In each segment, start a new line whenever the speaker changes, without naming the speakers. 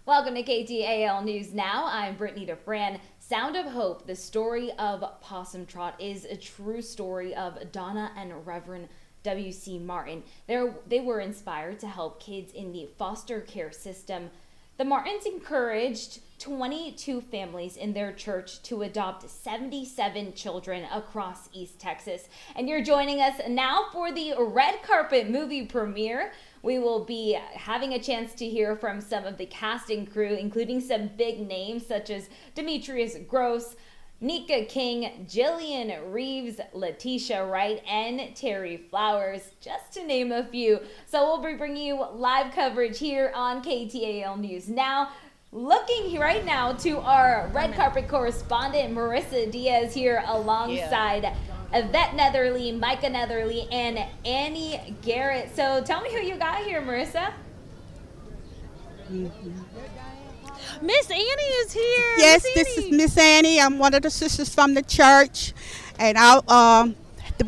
Welcome to KTAL News Now. I'm Brittany DeFran. Sound of Hope, the story of Possum Trot, is a true story of Donna and Reverend W.C. Martin. They were inspired to help kids in the foster care system. The Martins encouraged 22 families in their church to adopt 77 children across East Texas. And you're joining us now for the red carpet movie premiere. We will be having a chance to hear from some of the cast and crew, including some big names such as Demetrius Gross, Nika King, Jillian Reeves, Letitia Wright, and Terry Flowers, just to name a few. So we'll be bringing you live coverage here on KTAL News Now. Looking right now to our red carpet correspondent, Marissa Diaz, here alongside Yvette Netherly, Micah Netherly, and Annie Garrett. So tell me who you got here, Marissa.
Miss Annie is here.
Yes, this is Miss Annie. I'm one of the sisters from the church, and I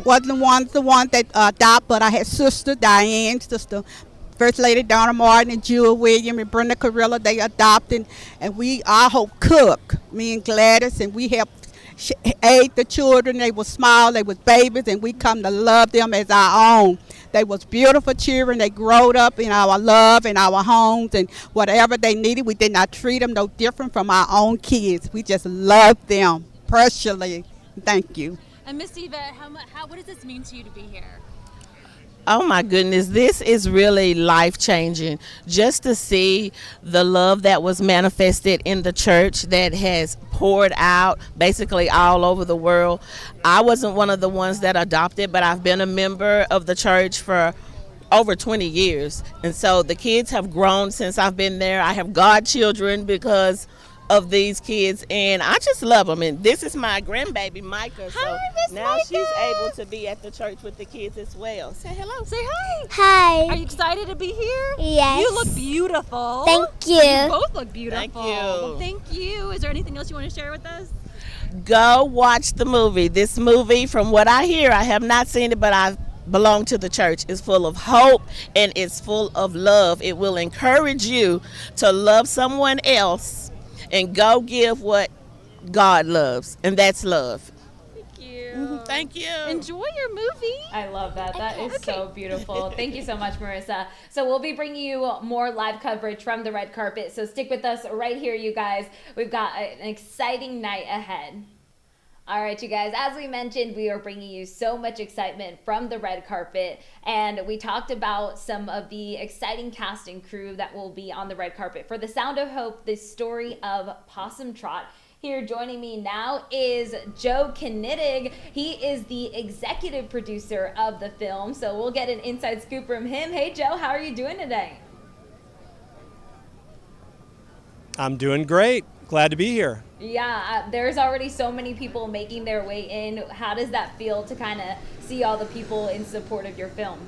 wasn't the one that adopted, but I had sister Diane, sister First Lady Donna Martin, and Jewel William, and Brenda Carrillo. They adopted, and we our whole cook, me and Gladys, and we helped aid the children. They were small, they was babies, and we come to love them as our own. They was beautiful children. They growed up in our love, in our homes, and whatever they needed, we did not treat them no different from our own kids. We just loved them personally. Thank you.
And Miss Yvette, what does this mean to you to be here?
Oh my goodness, this is really life-changing. Just to see the love that was manifested in the church that has poured out basically all over the world. I wasn't one of the ones that adopted, but I've been a member of the church for over 20 years. And so the kids have grown since I've been there. I have godchildren because of these kids, and I just love them. And this is my grandbaby Micah.
Hi, Miss
now
Micah.
she's able to be at the church with the kids as well. Say hello.
Say hi.
Hi.
Are you excited to be here?
Yes.
You look beautiful.
Thank
You
you.
both look beautiful.
Thank you.
Well, thank you. Is there anything else you want to share with us?
Go watch the movie. This movie, from what I hear, I have not seen it, but I belong to the church, is full of hope and it's full of love. It will encourage you to love someone else and go give what God loves, and that's love.
Thank you.
Thank you.
Enjoy your movie.
I love that. That is so beautiful. Thank you so much, Marissa. So we'll be bringing you more live coverage from the red carpet. So stick with us right here, you guys. We've got an exciting night ahead. All right, you guys, as we mentioned, we are bringing you so much excitement from the red carpet, and we talked about some of the exciting cast and crew that will be on the red carpet for The Sound of Hope, the story of Possum Trot. Here joining me now is Joe Knittig. He is the executive producer of the film, so we'll get an inside scoop from him. Hey, Joe, how are you doing today?
I'm doing great. Glad to be here.
Yeah, there's already so many people making their way in. How does that feel to kind of see all the people in support of your film?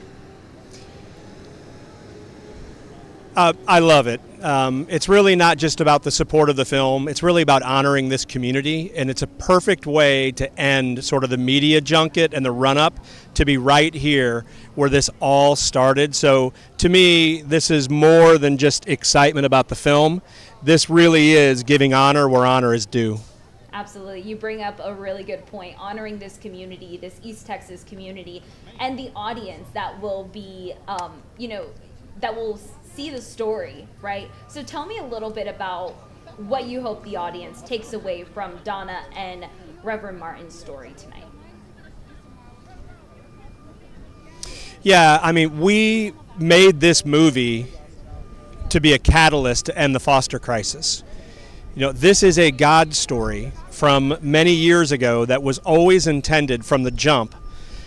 I love it. It's really not just about the support of the film. It's really about honoring this community, and it's a perfect way to end sort of the media junket and the run-up to be right here where this all started. So to me, this is more than just excitement about the film. This really is giving honor where honor is due.
Absolutely. You bring up a really good point, honoring this community, this East Texas community, and the audience that will be, that will see the story, right? So tell me a little bit about what you hope the audience takes away from Donna and Reverend Martin's story tonight.
Yeah, I mean, we made this movie to be a catalyst to end the foster crisis. You know, this is a God story from many years ago that was always intended from the jump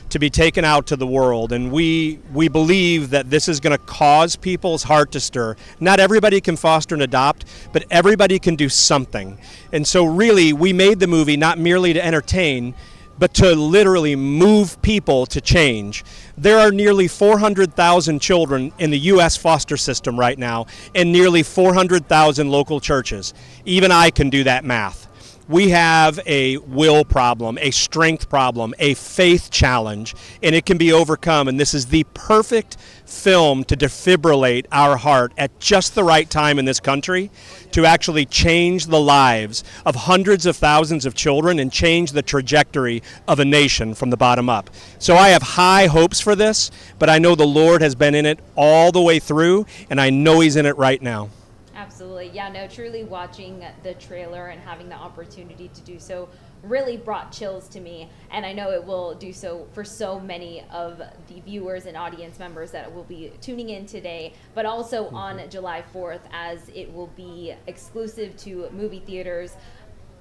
to be taken out to the world, and we believe that this is going to cause people's heart to stir. Not everybody can foster and adopt, but everybody can do something. And so really, we made the movie not merely to entertain, but to literally move people to change. There are nearly 400,000 children in the U.S. foster system right now, and nearly 400,000 local churches. Even I can do that math. We have a will problem, a strength problem, a faith challenge, and it can be overcome. And this is the perfect film to defibrillate our heart at just the right time in this country to actually change the lives of hundreds of thousands of children and change the trajectory of a nation from the bottom up. So I have high hopes for this, but I know the Lord has been in it all the way through, and I know He's in it right now.
Absolutely. Yeah, no, truly watching the trailer and having the opportunity to do so really brought chills to me. And I know it will do so for so many of the viewers and audience members that will be tuning in today, but also on July 4th, as it will be exclusive to movie theaters.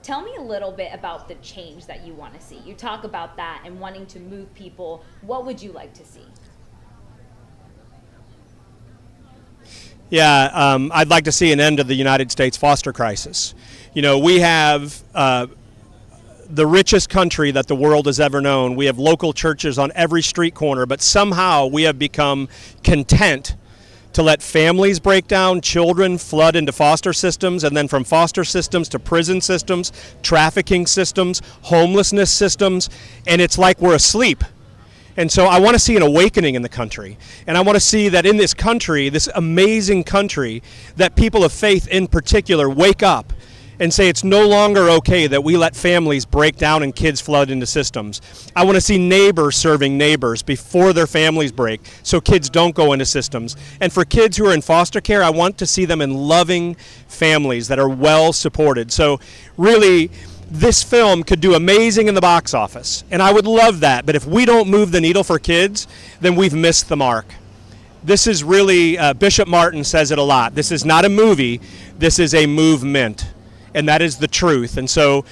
Tell me a little bit about the change that you want to see. You talk about that and wanting to move people. What would you like to see?
Yeah, I'd like to see an end to the United States foster crisis. You know, we have the richest country that the world has ever known. We have local churches on every street corner, but somehow we have become content to let families break down, children flood into foster systems, and then from foster systems to prison systems, trafficking systems, homelessness systems, and it's like we're asleep. And so I want to see an awakening in the country. And I want to see that in this country, this amazing country, that people of faith in particular wake up and say it's no longer okay that we let families break down and kids flood into systems. I want to see neighbors serving neighbors before their families break so kids don't go into systems. And for kids who are in foster care, I want to see them in loving families that are well supported. So really, this film could do amazing in the box office, and I would love that. But if we don't move the needle for kids, then we've missed the mark. This is really, Bishop Martin says it a lot. This is not a movie, this is a movement, and that is the truth. And so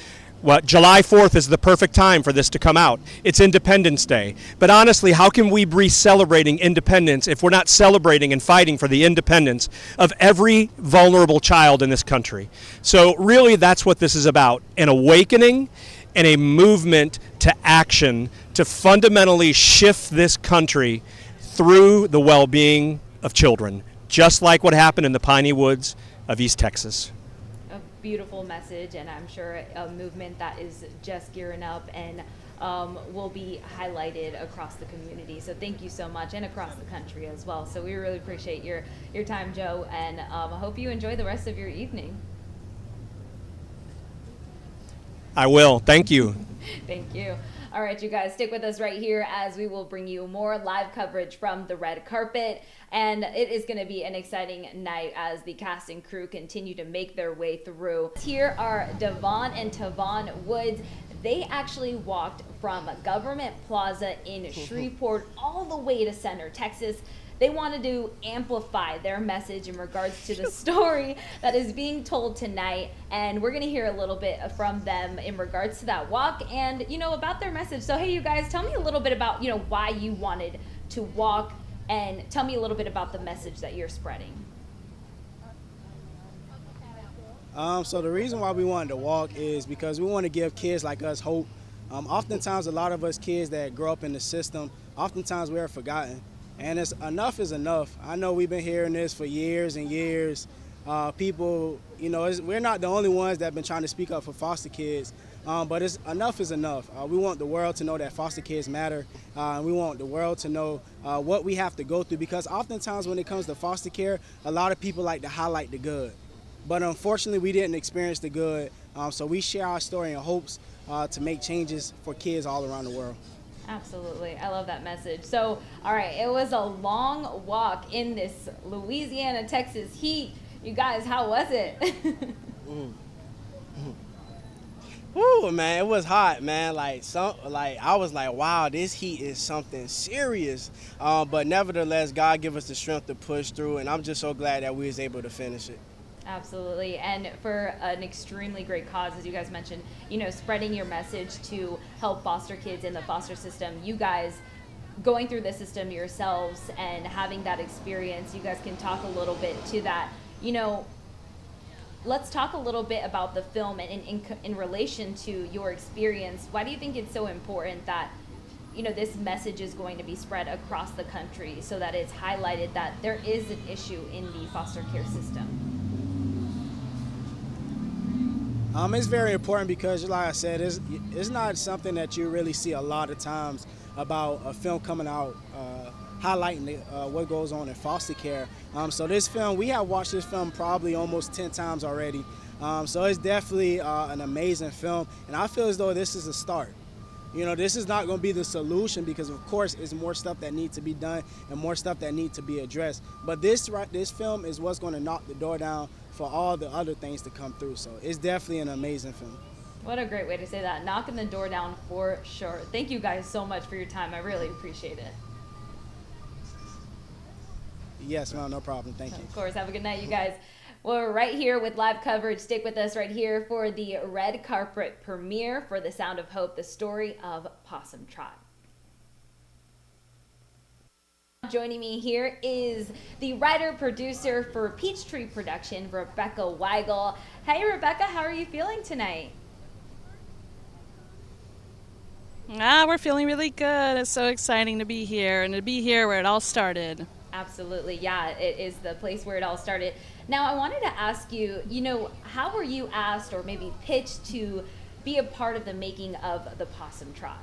July 4th is the perfect time for this to come out. It's Independence Day. But honestly, how can we be celebrating independence if we're not celebrating and fighting for the independence of every vulnerable child in this country? So really, that's what this is about, an awakening and a movement to action to fundamentally shift this country through the well-being of children, just like what happened in the piney woods of East Texas.
Beautiful message, and I'm sure a movement that is just gearing up and will be highlighted across the community. So thank you so much, and across the country as well. So we really appreciate your time, Joe, and I hope you enjoy the rest of your evening.
I will. Thank you.
Thank you. All right, you guys, stick with us right here as we will bring you more live coverage from the red carpet. And it is going to be an exciting night as the cast and crew continue to make their way through. Here are Devon and Tavon Woods. They actually walked from Government Plaza in Shreveport all the way to Center, Texas. They wanted to amplify their message in regards to the story that is being told tonight. And we're going to hear a little bit from them in regards to that walk and, about their message. So, hey, you guys, tell me a little bit about, why you wanted to walk, and tell me a little bit about the message that you're spreading.
So the reason why we wanted to walk is because we want to give kids like us hope. Oftentimes, a lot of us kids that grow up in the system, oftentimes we are forgotten. And enough is enough. I know we've been hearing this for years and years. People, we're not the only ones that have been trying to speak up for foster kids, but enough is enough. We want the world to know that foster kids matter. We want the world to know what we have to go through, because oftentimes when it comes to foster care, a lot of people like to highlight the good. But unfortunately, we didn't experience the good, so we share our story in hopes to make changes for kids all around the world.
Absolutely. I love that message. So, all right, it was a long walk in this Louisiana, Texas heat. You guys, how was it?
Ooh, man, it was hot, man. I was like, wow, this heat is something serious. But nevertheless, God give us the strength to push through, and I'm just so glad that we was able to finish it.
Absolutely. And for an extremely great cause, as you guys mentioned, spreading your message to help foster kids in the foster system. You guys going through the system yourselves and having that experience, you guys can talk a little bit to that. Let's talk a little bit about the film and in relation to your experience. Why do you think it's so important that this message is going to be spread across the country so that it's highlighted that there is an issue in the foster care system?
It's very important because, like I said, it's not something that you really see a lot of times about a film coming out highlighting what goes on in foster care. So this film, we have watched this film probably almost 10 times already. So it's definitely an amazing film, and I feel as though this is a start. You know, this is not going to be the solution because, of course, there's more stuff that needs to be done and more stuff that needs to be addressed. But this film is what's going to knock the door down for all the other things to come through. So it's definitely an amazing film.
What a great way to say that. Knocking the door down for sure. Thank you guys so much for your time. I really appreciate it.
Yes, ma'am, no problem. Thank you.
Of course. Have a good night, you guys. We're right here with live coverage. Stick with us right here for the red carpet premiere for The Sound of Hope, the story of Possum Trot. Joining me here is the writer-producer for Peachtree Production, Rebecca Weigel. Hey, Rebecca, how are you feeling tonight?
We're feeling really good. It's so exciting to be here and to be here where it all started.
Absolutely, yeah, it is the place where it all started. Now, I wanted to ask you, how were you asked or maybe pitched to be a part of the making of the Possum Trot?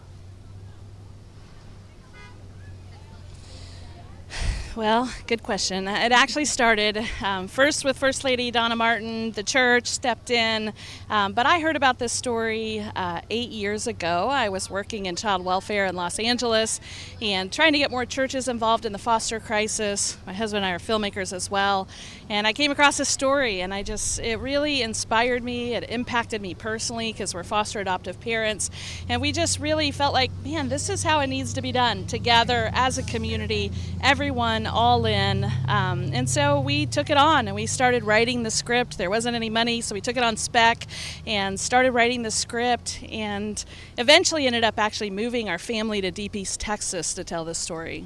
Well, good question. It actually started first with First Lady Donna Martin. The church stepped in, but I heard about this story 8 years ago. I was working in child welfare in Los Angeles and trying to get more churches involved in the foster crisis. My husband and I are filmmakers as well, and I came across this story, and it really inspired me. It impacted me personally because we're foster adoptive parents, and we just really felt like, man, this is how it needs to be done together as a community, everyone all in, and so we took it on and we started writing the script. There wasn't any money, so we took it on spec and started writing the script, and eventually ended up actually moving our family to Deep East Texas to tell this story.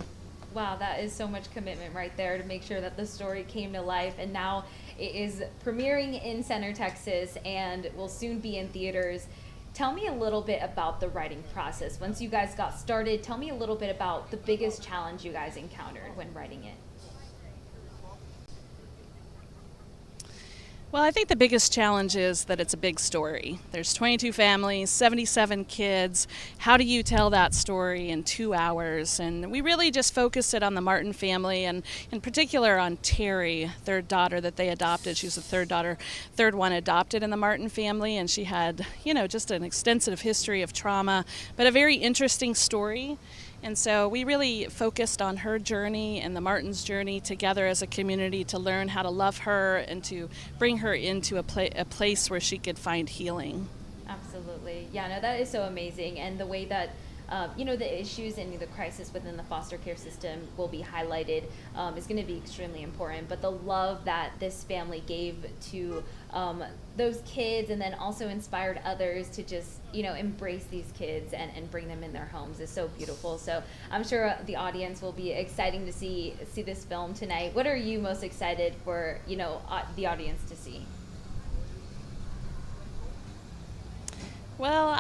Wow, that is so much commitment right there to make sure that the story came to life, and now it is premiering in Center, Texas, and will soon be in theaters. Tell me a little bit about the writing process. Once you guys got started, tell me a little bit about the biggest challenge you guys encountered when writing it.
Well, I think the biggest challenge is that it's a big story. There's 22 families, 77 kids. How do you tell that story in 2 hours? And we really just focused it on the Martin family, and in particular on Terry, their daughter that they adopted. She was the third one adopted in the Martin family, and she had, just an extensive history of trauma, but a very interesting story. And so we really focused on her journey and the Martins' journey together as a community to learn how to love her and to bring her into a place where she could find healing.
Absolutely. Yeah, no, that is so amazing. And the way that, the issues and the crisis within the foster care system will be highlighted is going to be extremely important. But the love that this family gave to those kids, and then also inspired others to just, embrace these kids and bring them in their homes is so beautiful. So I'm sure the audience will be exciting to see this film tonight. What are you most excited for, the audience to see?
Well,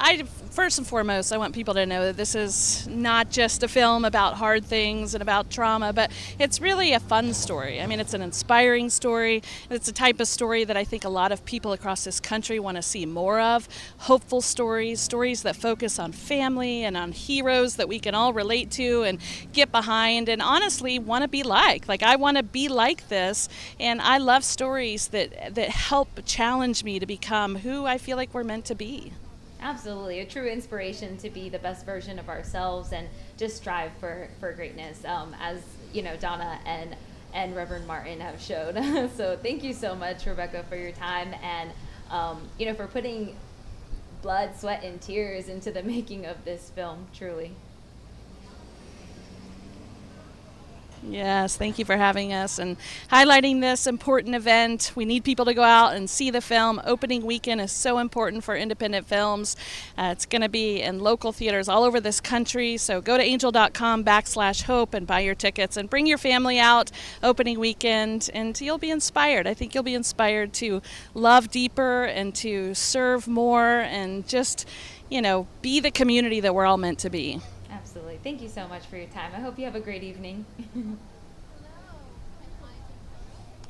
first and foremost, I want people to know that this is not just a film about hard things and about trauma, but it's really a fun story. I mean, it's an inspiring story. It's a type of story that I think a lot of people across this country want to see more of. Hopeful stories that focus on family and on heroes that we can all relate to and get behind, and honestly want to be like. Like, I want to be like this, and I love stories that help challenge me to become who I feel like we're meant to be.
Absolutely, a true inspiration to be the best version of ourselves and just strive for greatness, as Donna and Reverend Martin have showed. So thank you so much, Rebecca, for your time and for putting blood, sweat, and tears into the making of this film. Truly.
Yes, thank you for having us and highlighting this important event. We need people to go out and see the film. Opening weekend is so important for independent films. It's going to be in local theaters all over this country, so go to angel.com/hope and buy your tickets and bring your family out opening weekend, and you'll be inspired. I think you'll be inspired to love deeper and to serve more and just, be the community that we're all meant to be.
Absolutely. Thank you so much for your time. I hope you have a great evening.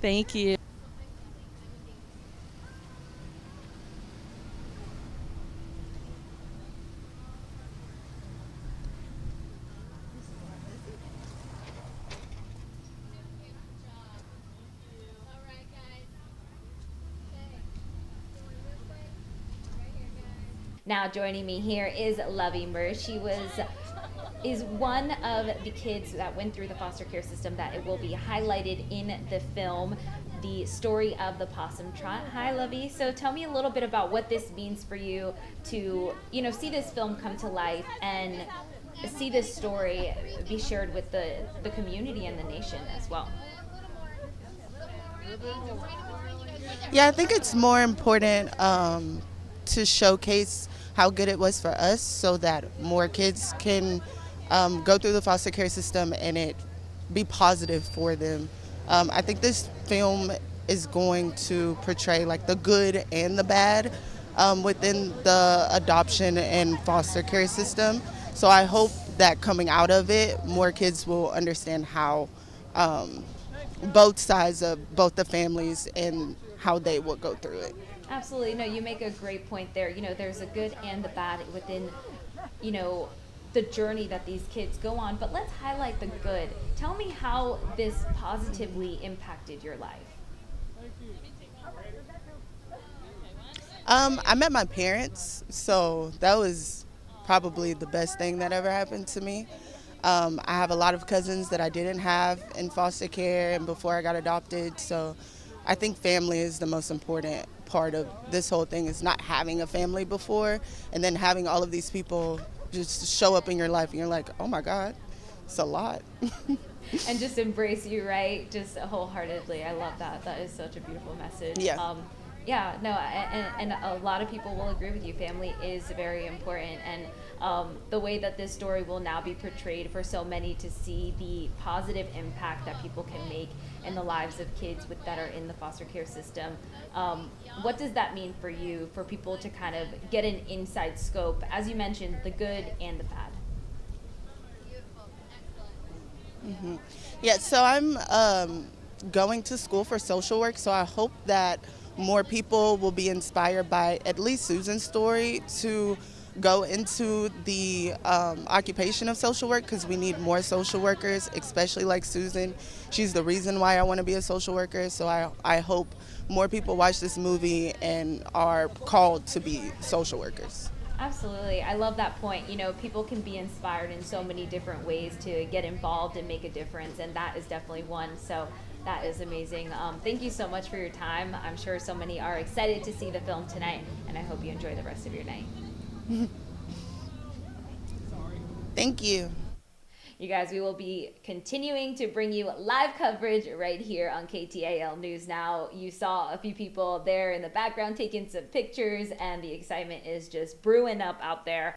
Thank you.
Now joining me here is Lovey Murr. She is one of the kids that went through the foster care system that it will be highlighted in the film, The Story of the Possum Trot. Hi, Lovey. So tell me a little bit about what this means for you to, see this film come to life and see this story be shared with the community and the nation as well.
Yeah, I think it's more important to showcase how good it was for us so that more kids can go through the foster care system and it be positive for them. I think this film is going to portray like the good and the bad within the adoption and foster care system. So I hope that coming out of it, more kids will understand how both sides of both the families and how they will go through it.
Absolutely. No, you make a great point there. There's a good and the bad within, the journey that these kids go on. But let's highlight the good. Tell me how this positively impacted your life.
I met my parents, so that was probably the best thing that ever happened to me. I have a lot of cousins that I didn't have in foster care and before I got adopted, so I think family is the most important part of this whole thing, is not having a family before and then having all of these people just show up in your life and you're like, oh my God, it's a lot.
And just embrace you, right? Just wholeheartedly. I love that. That is such a beautiful message.
Yeah.
And a lot of people will agree with you. Family is very important, and the way that this story will now be portrayed for so many to see the positive impact that people can make in the lives of kids that are in the foster care system. What does that mean for you, for people to kind of get an inside scope, as you mentioned, the good and the bad?
Mm-hmm. Yeah, so I'm going to school for social work, so I hope that more people will be inspired by at least Susan's story to go into the occupation of social work, because we need more social workers, especially like Susan. She's the reason why I want to be a social worker, so I hope more people watch this movie and are called to be social workers.
Absolutely. I love that point. People can be inspired in so many different ways to get involved and make a difference, and that is definitely one. So that is amazing. Thank you so much for your time. I'm sure so many are excited to see the film tonight, and I hope you enjoy the rest of your night.
Thank you.
You guys, we will be continuing to bring you live coverage right here on KTAL News Now. You saw a few people there in the background taking some pictures, and the excitement is just brewing up out there.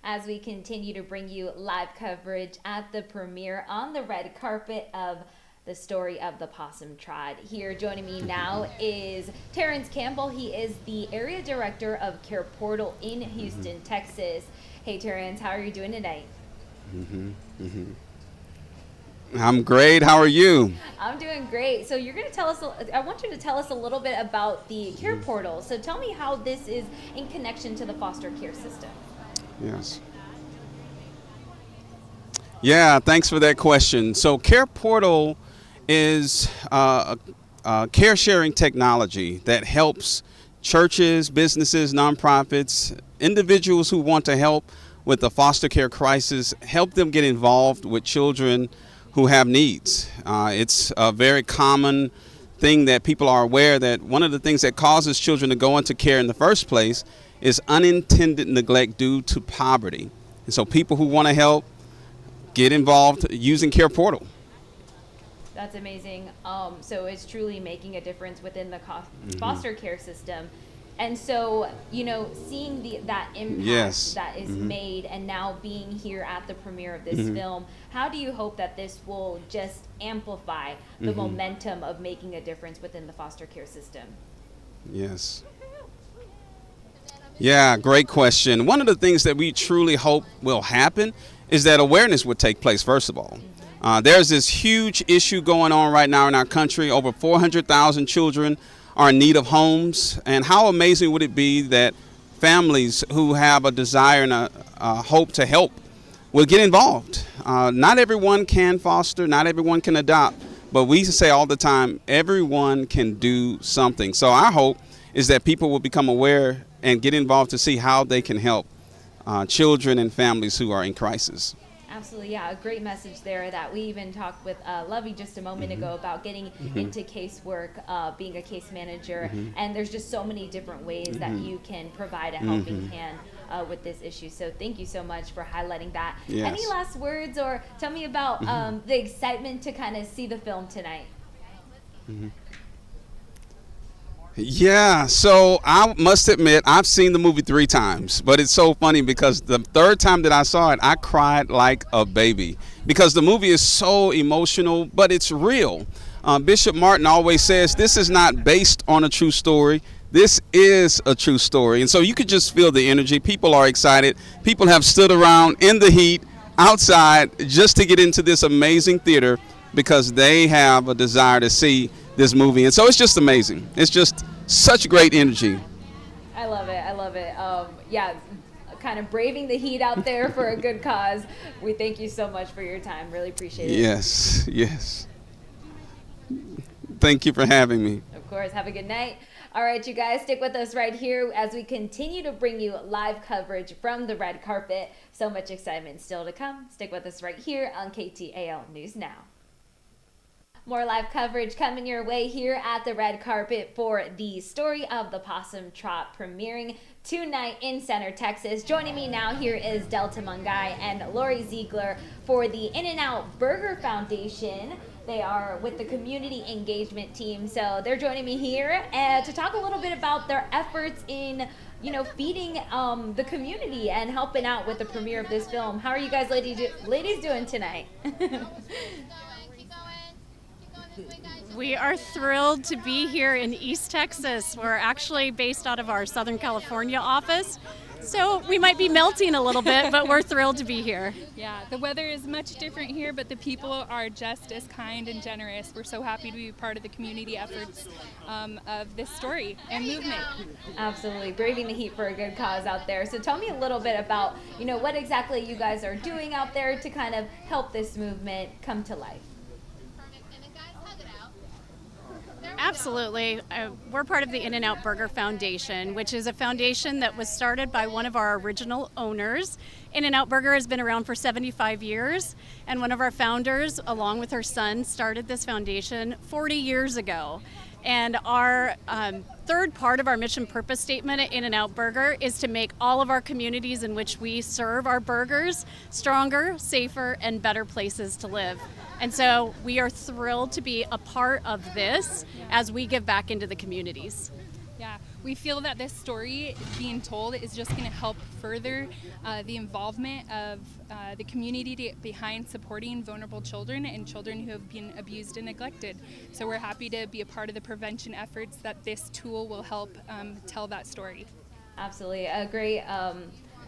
As we continue to bring you live coverage at the premiere on the red carpet of The Story of the Possum Trot. Here joining me now is Terrence Campbell. He is the area director of Care Portal in Houston, Texas. Hey Terrence, how are you doing tonight?
I'm great. How are you?
I'm doing great. So you're going to tell us, I want you to tell us a little bit about the Care Portal. So tell me how this is in connection to the foster care system.
Yes. Yeah, thanks for that question. So Care Portal is care sharing technology that helps churches, businesses, nonprofits, individuals who want to help with the foster care crisis, help them get involved with children who have needs. It's a very common thing that people are aware that one of the things that causes children to go into care in the first place is unintended neglect due to poverty. And so people who want to help get involved using Care Portal.
That's amazing. So it's truly making a difference within the foster care system. And so, seeing that impact that is made and now being here at the premiere of this film, how do you hope that this will just amplify the momentum of making a difference within the foster care system?
Yes. Yeah, great question. One of the things that we truly hope will happen is that awareness would take place, first of all. There's this huge issue going on right now in our country. Over 400,000 children are in need of homes. And how amazing would it be that families who have a desire and a hope to help will get involved. Not everyone can foster, not everyone can adopt, but we say all the time, everyone can do something. So our hope is that people will become aware and get involved to see how they can help children and families who are in crisis.
Absolutely, yeah, a great message there that we even talked with Lovey just a moment ago about getting into casework, being a case manager, and there's just so many different ways that you can provide a helping hand with this issue. So thank you so much for highlighting that.
Yes.
Any last words, or tell me about the excitement to kind of see the film tonight?
Yeah, so I must admit, I've seen the movie 3 times, but it's so funny because the third time that I saw it, I cried like a baby because the movie is so emotional, but it's real. Bishop Martin always says this is not based on a true story. This is a true story. And so you could just feel the energy. People are excited. People have stood around in the heat outside just to get into this amazing theater because they have a desire to see this movie. And so it's just amazing. It's just such great energy.
I love it. I love it. Yeah, kind of braving the heat out there for a good cause. We thank you so much for your time. Really appreciate it.
Yes, yes. Thank you for having me.
Of course. Have a good night. All right, you guys, stick with us right here as we continue to bring you live coverage from the red carpet. So much excitement still to come. Stick with us right here on KTAL News Now. More live coverage coming your way here at the red carpet for the story of the Possum Trot premiering tonight in Center, Texas. Joining me now here is Delta Mungai and Lori Ziegler for the In-N-Out Burger Foundation. They are with the community engagement team, so they're joining me here to talk a little bit about their efforts in, feeding the community and helping out with the premiere of this film. How are you guys ladies doing tonight?
We are thrilled to be here in East Texas. We're actually based out of our Southern California office, so we might be melting a little bit, but we're thrilled to be here.
Yeah, the weather is much different here, but the people are just as kind and generous. We're so happy to be part of the community efforts of this story and movement.
Absolutely, braving the heat for a good cause out there. So tell me a little bit about, what exactly you guys are doing out there to kind of help this movement come to life.
Absolutely. We're part of the In-N-Out Burger Foundation, which is a foundation that was started by one of our original owners. In-N-Out Burger has been around for 75 years, and one of our founders, along with her son, started this foundation 40 years ago. And our third part of our mission purpose statement at In-N-Out Burger is to make all of our communities in which we serve our burgers stronger, safer, and better places to live. And so we are thrilled to be a part of this as we give back into the communities.
Yeah, we feel that this story being told is just going to help further the involvement of the community behind supporting vulnerable children and children who have been abused and neglected. So we're happy to be a part of the prevention efforts that this tool will help tell that story.
Absolutely, a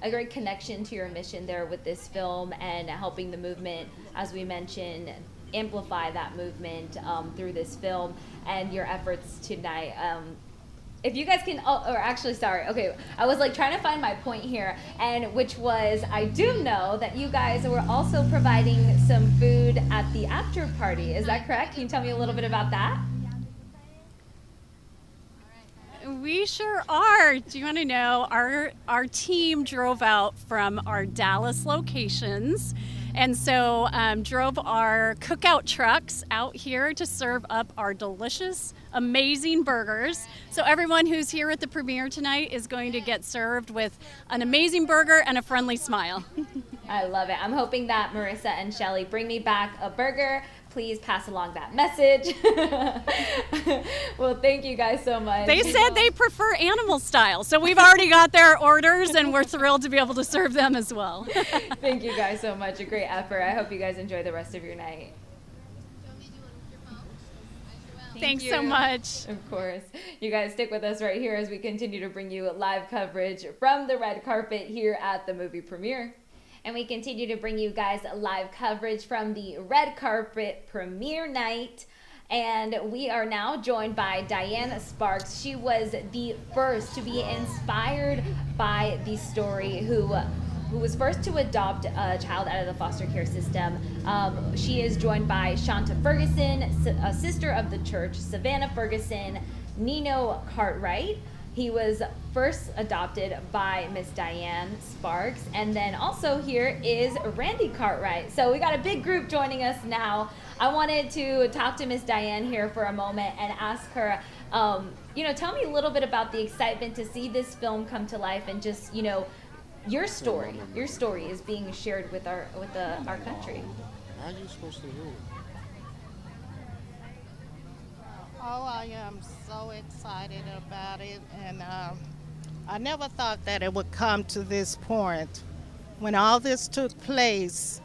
great connection to your mission there with this film and helping the movement, as we mentioned, amplify that movement through this film and your efforts tonight. If you guys can, I was trying to find my point here, and which was, I do know that you guys were also providing some food at the after party. Is that correct? Can you tell me a little bit about that?
We sure are. Do you want to know? Our team drove out from our Dallas locations, and so drove our cookout trucks out here to serve up our delicious, amazing burgers. So everyone who's here at the premiere tonight is going to get served with an amazing burger and a friendly smile.
I love it. I'm hoping that Marissa and Shelly bring me back a burger. Please pass along that message. Well, thank you guys so much.
They said they prefer animal style, so we've already got their orders, and we're thrilled to be able to serve them as well.
Thank you guys so much. A great effort. I hope you guys enjoy the rest of your night.
Thanks so much.
Of course. You guys stick with us right here as we continue to bring you live coverage from the red carpet here at the movie premiere. And we continue to bring you guys live coverage from the red carpet premiere night. And we are now joined by Diane Sparks. She was the first to be inspired by the story, who who was first to adopt a child out of the foster care system. She is joined by Shanta Ferguson, a sister of the church, Savannah Ferguson, Nino Cartwright. He was first adopted by Miss Diane Sparks. And then also here is Randy Cartwright. So we got a big group joining us now. I wanted to talk to Miss Diane here for a moment and ask her, tell me a little bit about the excitement to see this film come to life, and just, your story is being shared with our country.
How are you supposed to hear it?
Oh, I am so excited about it, and I never thought that it would come to this point. When all this took place,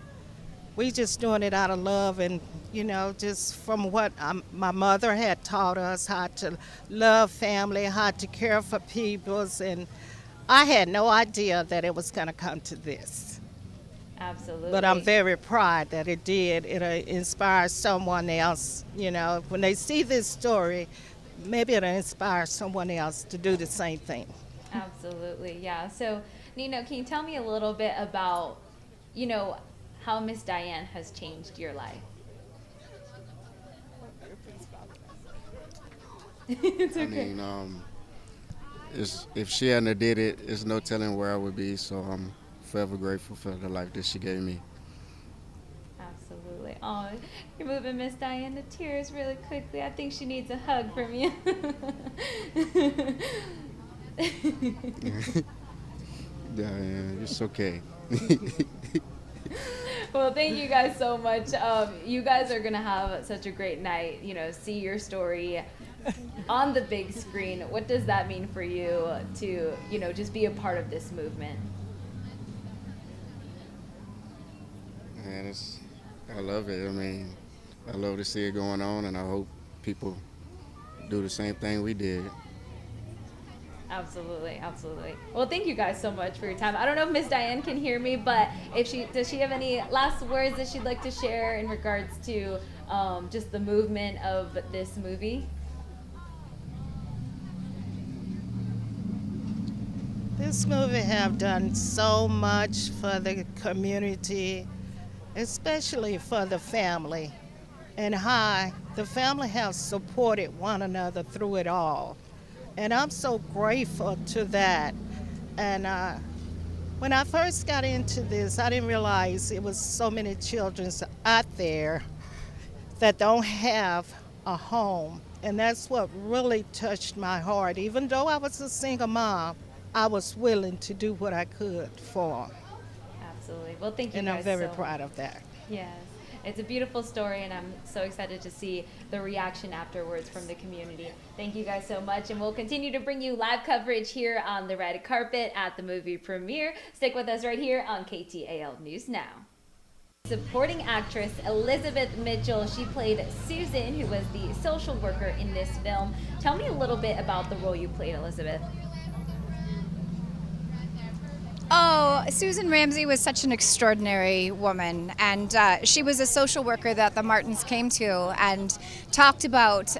we just doing it out of love, and just from what my mother had taught us, how to love family, how to care for peoples, and I had no idea that it was going to come to this.
Absolutely.
But I'm very proud that it did. It'll inspire someone else. When they see this story, maybe it'll inspire someone else to do the same thing.
Absolutely, yeah. So, Nino, can you tell me a little bit about, how Miss Diane has changed your life? It's okay.
I mean, if she hadn't did it, there's no telling where I would be. So I'm forever grateful for the life that she gave me.
Absolutely. Oh, you're moving Miss Diane to tears really quickly. I think she needs a hug from you.
Yeah, it's okay.
Well, thank you guys so much. You guys are going to have such a great night, see your story on the big screen. What does that mean for you to, just be a part of this movement?
Man, I love it. I mean, I love to see it going on, and I hope people do the same thing we did.
Absolutely, absolutely. Well, thank you guys so much for your time. I don't know if Miss Diane can hear me, but does she have any last words that she'd like to share in regards to just the movement of this movie?
This movie have done so much for the community, especially for the family, and how the family have supported one another through it all. And I'm so grateful to that. And when I first got into this, I didn't realize it was so many children out there that don't have a home. And that's what really touched my heart. Even though I was a single mom, I was willing to do what I could for them.
Absolutely. Well, thank you
and
guys
I'm very
so
proud of that.
Yes. It's a beautiful story, and I'm so excited to see the reaction afterwards from the community. Thank you guys so much, and we'll continue to bring you live coverage here on the red carpet at the movie premiere. Stick with us right here on KTAL News Now. Supporting actress Elizabeth Mitchell, she played Susan, who was the social worker in this film. Tell me a little bit about the role you played, Elizabeth.
Oh, Susan Ramsey was such an extraordinary woman, and she was a social worker that the Martins came to and talked about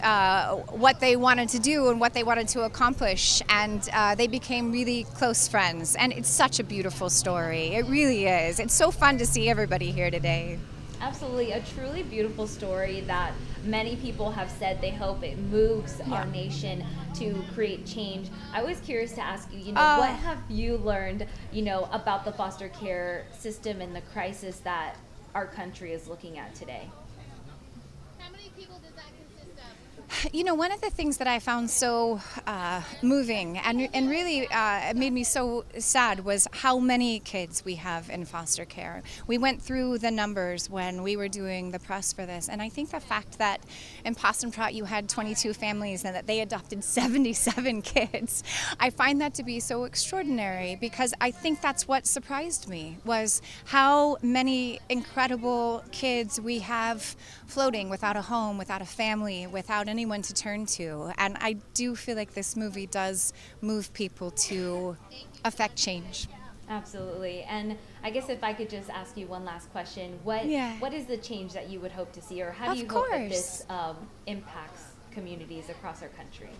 what they wanted to do and what they wanted to accomplish, and they became really close friends. And it's such a beautiful story. It really is. It's so fun to see everybody here today.
Absolutely, a truly beautiful story that many people have said they hope it moves our nation to create change. I was curious to ask you, what have you learned, about the foster care system and the crisis that our country is looking at today?
How many people does that consist of? One of the things that I found so moving and really made me so sad was how many kids we have in foster care. We went through the numbers when we were doing the press for this, and I think the fact that in Possum Trot you had 22 families and that they adopted 77 kids, I find that to be so extraordinary, because I think that's what surprised me, was how many incredible kids we have floating without a home, without a family, without anyone to turn to. And I do feel like this movie does move people to affect change.
Absolutely. And I guess if I could just ask you one last question, what is the change that you would hope to see, or how do you hope that this impacts communities across our country?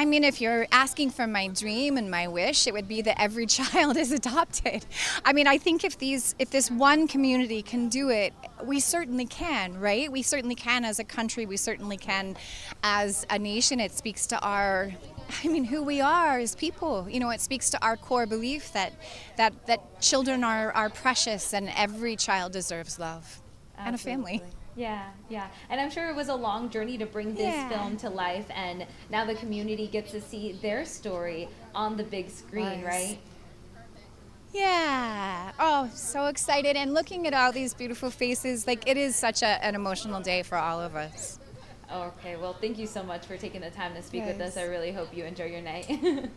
I mean, if you're asking for my dream and my wish, it would be that every child is adopted. I mean, I think if this one community can do it, we certainly can, right? We certainly can as a country. We certainly can as a nation. It speaks to who we are as people. You know, it speaks to our core belief that children are precious and every child deserves love.
Absolutely.
And a family.
Yeah. And I'm sure it was a long journey to bring this film to life, and now the community gets to see their story on the big screen, right?
Yeah. Oh, so excited. And looking at all these beautiful faces, like it is such an emotional day for all of us.
Okay, well, thank you so much for taking the time to speak with us. I really hope you enjoy your night.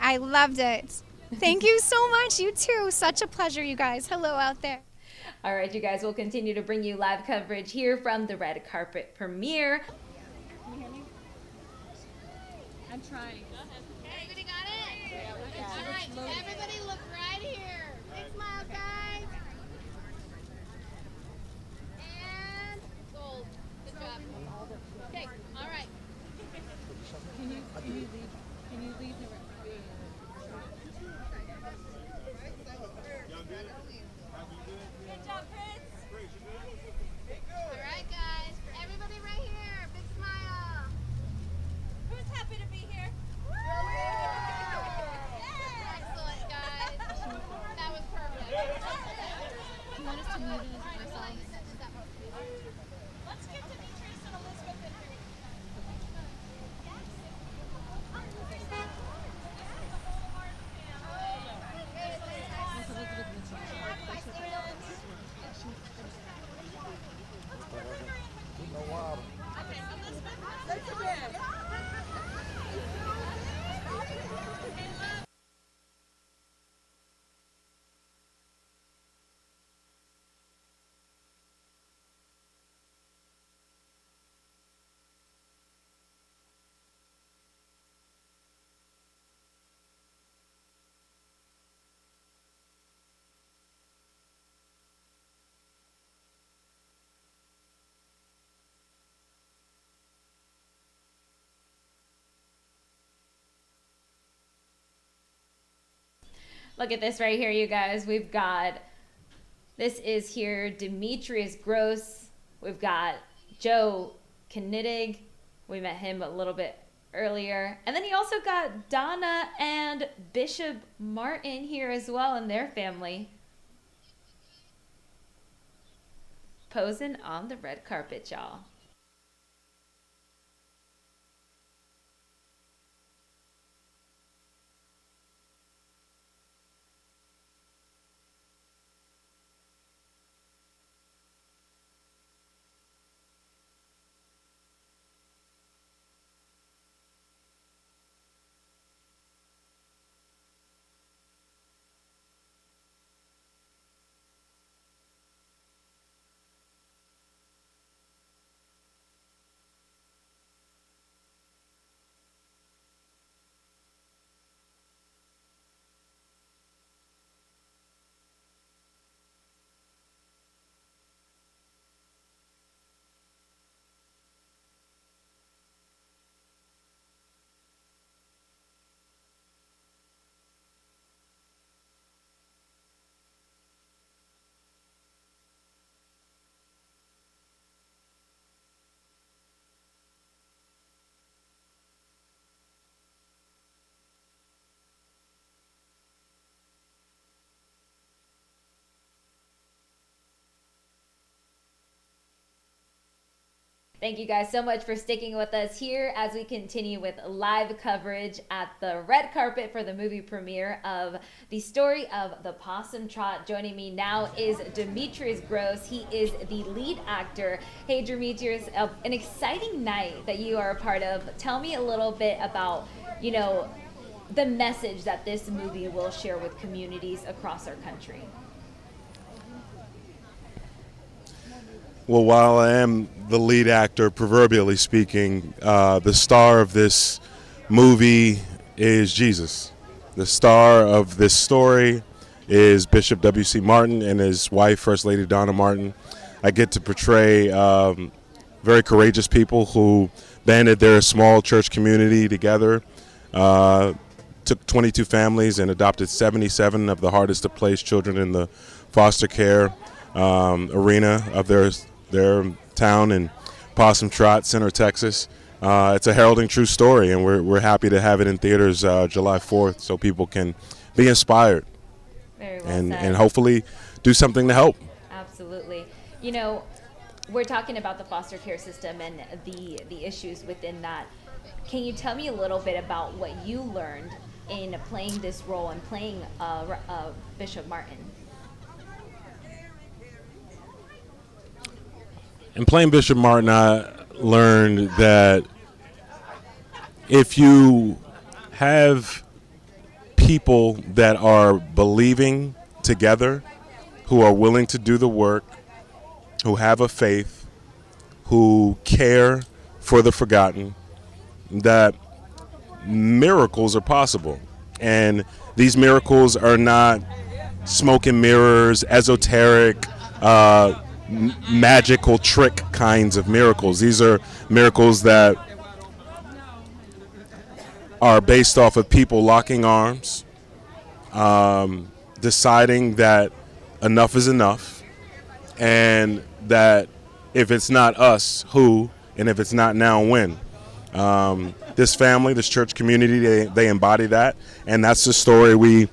I loved it. Thank you so much. You too. Such a pleasure, you guys. Hello out there.
All right, you guys, we'll continue to bring you live coverage here from the red carpet premiere.
Can you hear me? I'm trying.
Everybody got it? All right, everybody look right here. Big smile, guys. And gold. Good job. Okay, all right.
Can you leave? Can you leave the
Good job, Prince. All right, guys. Everybody right here. Big smile. Who's happy to be here? Excellent, guys. That was perfect.
You want us to move in as ourselves?
Let's get Demetrius and Elizabeth in here.
Look at this right here, you guys. We've got, this is here, Demetrius Gross. We've got Joe Knittig. We met him a little bit earlier. And then you also got Donna and Bishop Martin here as well, and their family. Posing on the red carpet, y'all. Thank you guys so much for sticking with us here as we continue with live coverage at the red carpet for the movie premiere of the story of the Possum Trot. Joining me now is Demetrius Gross. He is the lead actor. Hey, Demetrius, an exciting night that you are a part of. Tell me a little bit about, you know, the message that this movie will share with communities across our country.
Well, while I am the lead actor, proverbially speaking, the star of this movie is Jesus. The star of this story is Bishop W.C. Martin and his wife, First Lady Donna Martin. I get to portray very courageous people who banded their small church community together, took 22 families and adopted 77 of the hardest to place children in the foster care arena of their town in Possum Trot, Center, Texas. It's a heralding true story, and we're happy to have it in theaters July 4th so people can be inspired
Very well
and
said.
hopefully do something to help.
Absolutely. You know, we're talking about the foster care system and the issues within that. Can you tell me a little bit about what you learned in playing this role and playing Bishop Martin?
In playing Bishop Martin, I learned that if you have people that are believing together, who are willing to do the work, who have a faith, who care for the forgotten, that miracles are possible. And these miracles are not smoke and mirrors, esoteric, magical trick kinds of miracles. These are miracles that are based off of people locking arms, deciding that enough is enough, and that if it's not us, who, and if it's not now, when. This family, this church community, they embody that, and that's the story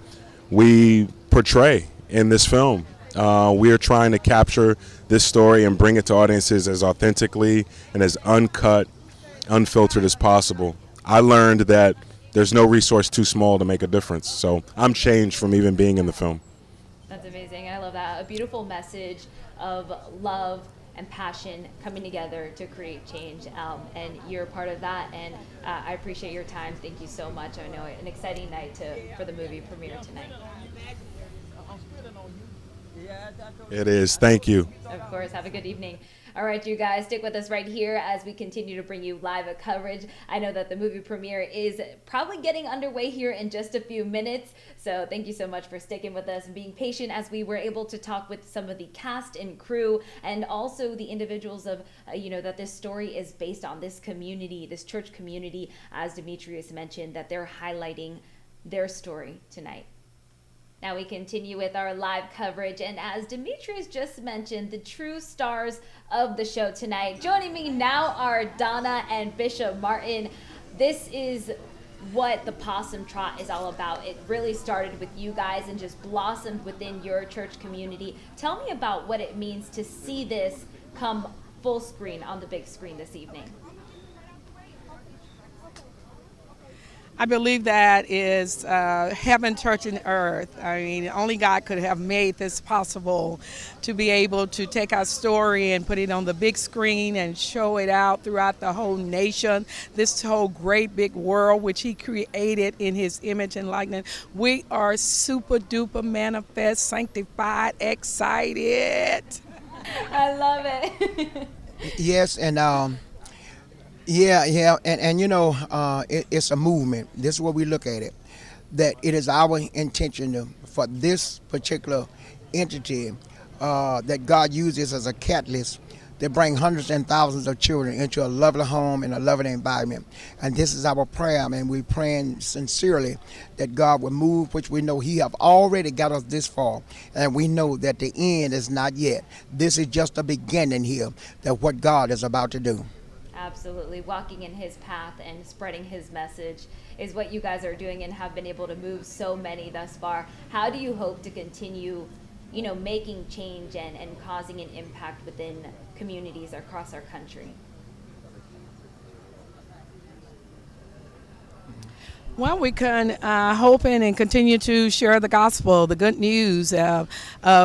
we portray in this film. We are trying to capture this story and bring it to audiences as authentically and as uncut, unfiltered as possible. I learned that there's no resource too small to make a difference, so I'm changed from even being in the film.
That's amazing. I love that. A beautiful message of love and passion coming together to create change, and you're a part of that, and I appreciate your time. Thank you so much. I know an exciting night for the movie premiere tonight.
It is. Thank you.
Of course. Have a good evening. All right, you guys, stick with us right here as we continue to bring you live coverage. I know that the movie premiere is probably getting underway here in just a few minutes. So thank you so much for sticking with us and being patient as we were able to talk with some of the cast and crew and also the individuals of, that this story is based on, this community, this church community, as Demetrius mentioned, that they're highlighting their story tonight. Now we continue with our live coverage, and as Demetrius just mentioned, the true stars of the show tonight. Joining me now are Donna and Bishop Martin. This is what the Possum Trot is all about. It really started with you guys and just blossomed within your church community. Tell me about what it means to see this come full screen on the big screen this evening.
I believe that is heaven touching earth. I mean, only God could have made this possible, to be able to take our story and put it on the big screen and show it out throughout the whole nation, this whole great big world which he created in his image and likeness. We are super duper manifest, sanctified, excited.
I love it.
Yes, and it's a movement. This is what we look at it, that it is our intention for this particular entity that God uses as a catalyst to bring hundreds and thousands of children into a lovely home and a lovely environment. And this is our prayer, and we're praying sincerely that God will move, which we know he have already got us this far, and we know that the end is not yet. This is just a beginning here, that what God is about to do.
Absolutely. Walking in his path and spreading his message is what you guys are doing and have been able to move so many thus far. How do you hope to continue, making change and causing an impact within communities across our country?
Well, we can hoping and continue to share the gospel, the good news of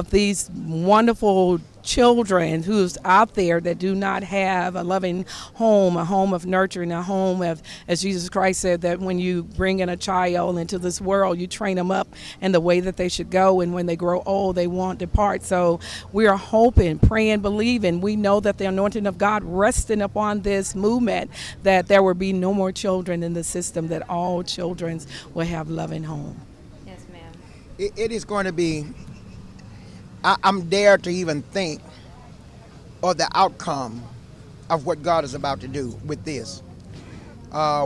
these wonderful children who's out there that do not have a loving home, a home of nurturing, a home of, as Jesus Christ said, that when you bring in a child into this world, you train them up in the way that they should go, and when they grow old, they won't depart. So we are hoping, praying, believing. We know that the anointing of God resting upon this movement, that there will be no more children in the system, that all children will have loving home.
Yes, ma'am.
It is going to be, I'm dare to even think of the outcome of what God is about to do with this.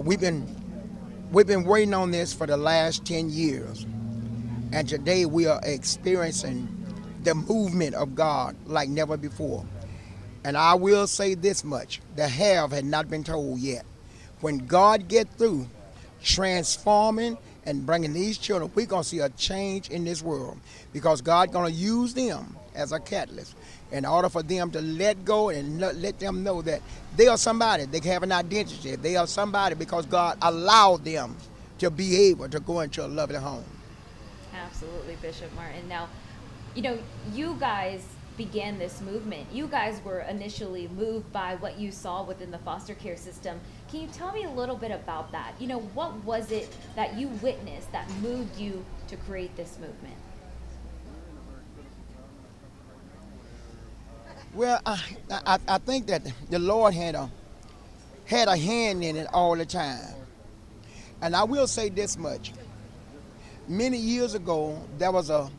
We've been waiting on this for the last 10 years, and today we are experiencing the movement of God like never before. And I will say this much: the half had not been told yet. When God get through transforming and bringing these children, we're going to see a change in this world, because God's going to use them as a catalyst in order for them to let go and let them know that they are somebody. They have an identity. They are somebody because God allowed them to be able to go into a lovely home.
Absolutely, Bishop Martin. Now, you guys began this movement. You guys were initially moved by what you saw within the foster care system. Can you tell me a little bit about that? What was it that you witnessed that moved you to create this movement?
Well, I think that the Lord had a hand in it all the time. And I will say this much. Many years ago, there was a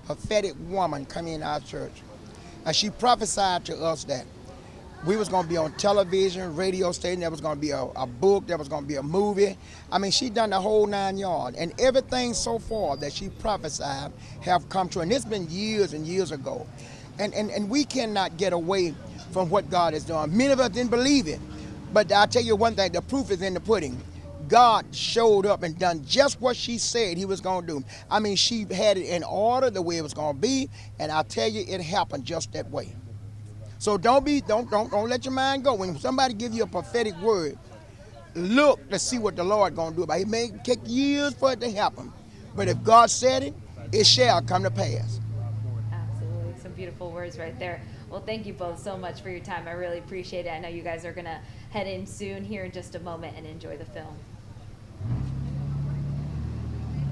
prophetic woman coming in our church. And she prophesied to us that we was going to be on television, radio station, there was going to be a book, there was going to be a movie. I mean, she done the whole 9 yards. And everything so far that she prophesied have come true. And it's been years and years ago. And we cannot get away from what God has done. Many of us didn't believe it. But I'll tell you one thing, the proof is in the pudding. God showed up and done just what she said he was going to do. I mean, she had it in order the way it was going to be, and I tell you, it happened just that way. So don't let your mind go. When somebody gives you a prophetic word, look to see what the Lord going to do about it. It may take years for it to happen, but if God said it, it shall come to pass.
Absolutely. Some beautiful words right there. Well, thank you both so much for your time. I really appreciate it. I know you guys are going to head in soon here in just a moment and enjoy the film.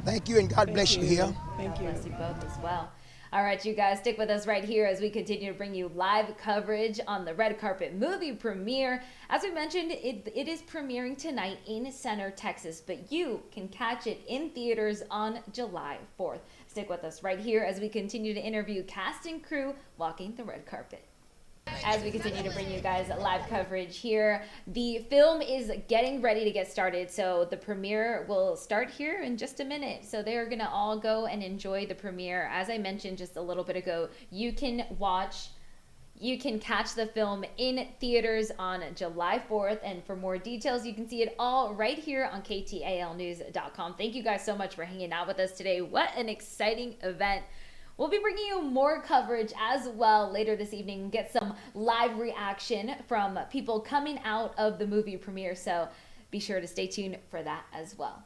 Thank you, and God bless you here.
God bless you both as well. All right, you guys, stick with us right here as we continue to bring you live coverage on the red carpet movie premiere. As we mentioned, it is premiering tonight in Center, Texas, but you can catch it in theaters on July 4th. Stick with us right here as we continue to interview cast and crew walking the red carpet. As we continue to bring you guys live coverage here, the film is getting ready to get started, so the premiere will start here in just a minute. So they're going to all go and enjoy the premiere. As I mentioned just a little bit ago, you can catch the film in theaters on July 4th, and for more details, you can see it all right here on KTALnews.com. Thank you guys so much for hanging out with us today. What an exciting event. We'll be bringing you more coverage as well later this evening. Get some live reaction from people coming out of the movie premiere, so be sure to stay tuned for that as well.